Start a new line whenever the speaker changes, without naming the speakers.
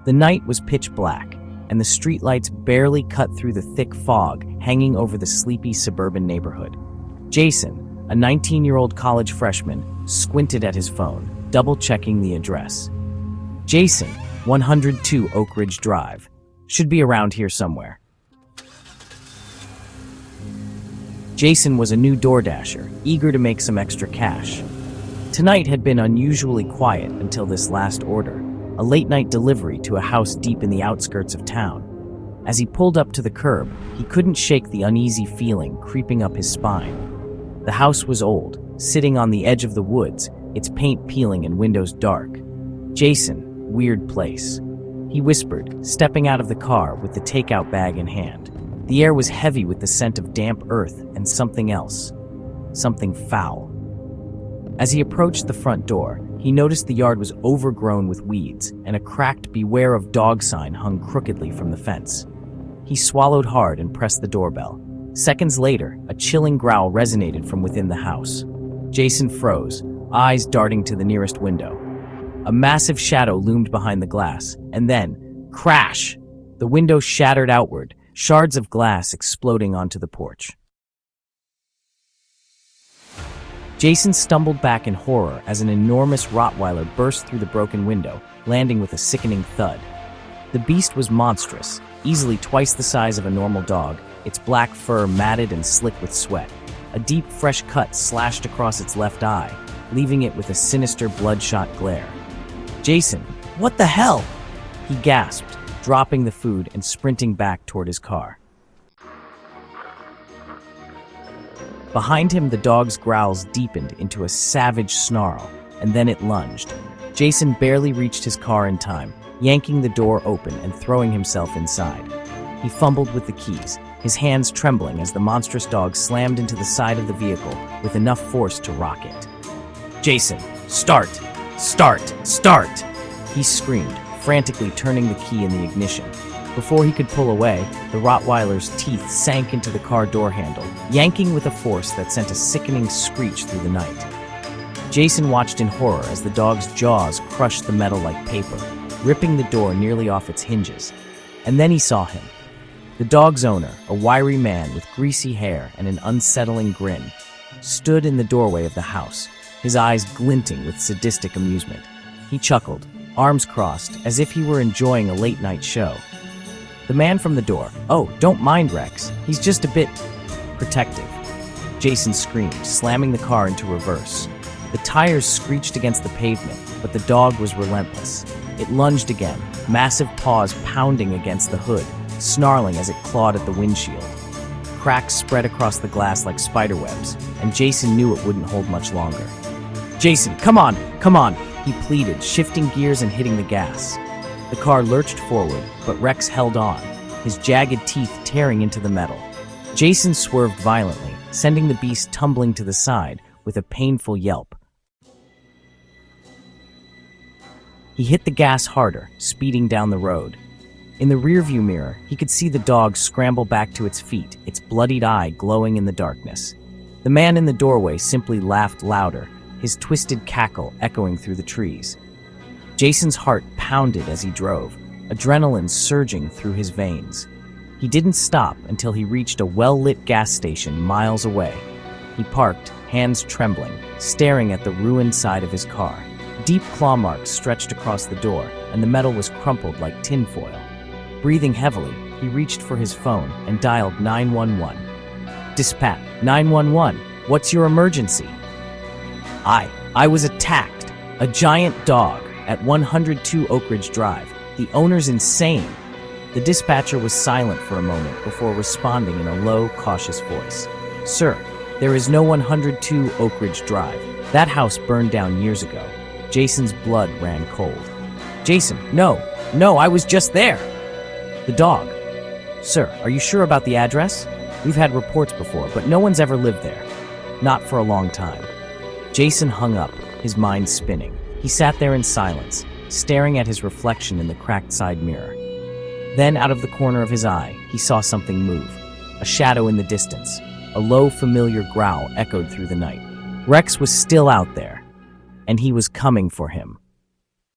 The night was pitch black, and the streetlights barely cut through the thick fog hanging over the sleepy suburban neighborhood. Jason, a 19-year-old college freshman, squinted at his phone, double-checking the address. Jason, 102 Oak Ridge Drive. Should be around here somewhere. Jason was a new DoorDasher, eager to make some extra cash. Tonight had been unusually quiet until this last order, a late-night delivery to a house deep in the outskirts of town. As he pulled up to the curb, he couldn't shake the uneasy feeling creeping up his spine. The house was old, sitting on the edge of the woods, its paint peeling and windows dark. Jason, weird place. He whispered, stepping out of the car with the takeout bag in hand. The air was heavy with the scent of damp earth and something else. Something foul. As he approached the front door, he noticed the yard was overgrown with weeds, and a cracked "Beware of Dog" sign hung crookedly from the fence. He swallowed hard and pressed the doorbell. Seconds later, a chilling growl resonated from within the house. Jason froze, eyes darting to the nearest window. A massive shadow loomed behind the glass, and then, crash! The window shattered outward, shards of glass exploding onto the porch. Jason stumbled back in horror as an enormous Rottweiler burst through the broken window, landing with a sickening thud. The beast was monstrous, easily twice the size of a normal dog, its black fur matted and slick with sweat. A deep, fresh cut slashed across its left eye, leaving it with a sinister, bloodshot glare. "Jason, what the hell?" he gasped, dropping the food and sprinting back toward his car. Behind him, the dog's growls deepened into a savage snarl, and then it lunged. Jason barely reached his car in time, yanking the door open and throwing himself inside. He fumbled with the keys, his hands trembling as the monstrous dog slammed into the side of the vehicle with enough force to rock it. "Jason, start! Start! Start!" he screamed, frantically turning the key in the ignition. Before he could pull away, the Rottweiler's teeth sank into the car door handle, yanking with a force that sent a sickening screech through the night. Jason watched in horror as the dog's jaws crushed the metal like paper, ripping the door nearly off its hinges. And then he saw him. The dog's owner, a wiry man with greasy hair and an unsettling grin, stood in the doorway of the house, his eyes glinting with sadistic amusement. He chuckled, arms crossed, as if he were enjoying a late-night show. The man from the door, "Oh, don't mind Rex, he's just a bit protective," Jason screamed, slamming the car into reverse. The tires screeched against the pavement, but the dog was relentless. It lunged again, massive paws pounding against the hood, snarling as it clawed at the windshield. Cracks spread across the glass like spiderwebs, and Jason knew it wouldn't hold much longer. "Jason, come on, he pleaded, shifting gears and hitting the gas. The car lurched forward, but Rex held on, his jagged teeth tearing into the metal. Jason swerved violently, sending the beast tumbling to the side with a painful yelp. He hit the gas harder, speeding down the road. In the rearview mirror, he could see the dog scramble back to its feet, its bloodied eye glowing in the darkness. The man in the doorway simply laughed louder, his twisted cackle echoing through the trees. Jason's heart pounded as he drove, adrenaline surging through his veins. He didn't stop until he reached a well-lit gas station miles away. He parked, hands trembling, staring at the ruined side of his car. Deep claw marks stretched across the door, and the metal was crumpled like tinfoil. Breathing heavily, he reached for his phone and dialed 911. "Dispatch, 911, what's your emergency?" I was attacked. A giant dog at 102 Oak Ridge Drive. The owner's insane." The dispatcher was silent for a moment before responding in a low, cautious voice. "Sir, there is no 102 Oak Ridge Drive. That house burned down years ago." Jason's blood ran cold. "Jason, no, I was just there." "The dog." "Sir, are you sure about the address? We've had reports before, but no one's ever lived there." "Not for a long time." Jason hung up, his mind spinning. He sat there in silence, staring at his reflection in the cracked side mirror. Then, out of the corner of his eye, he saw something move. A shadow in the distance. A low, familiar growl echoed through the night. Rex was still out there, and he was coming for him.